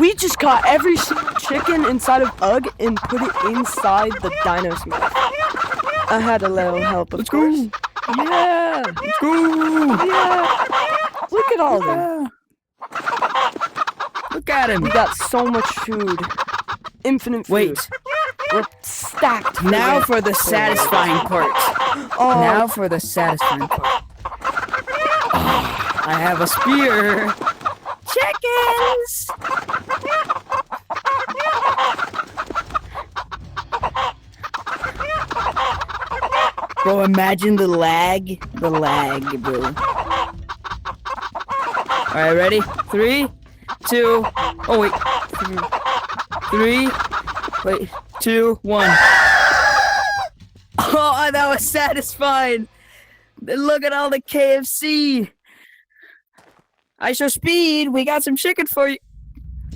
We just caught every chicken inside of UGG and put it inside the dino's mouth. I had a little help, of course. Yeah. Let's go. Yeah. Look at all of them. Look at him. We got so much food. Infinite food. Wait. We're stacked. Now for the satisfying part. Oh. Now for the satisfying part. I have a spear. Chickens! Bro, imagine the lag. The lag, bro. Alright, ready? 3, 2. Oh, wait. 3. Wait. 2, 1. Oh, that was satisfying. Look at all the KFC. ISO speed. We got some chicken for you.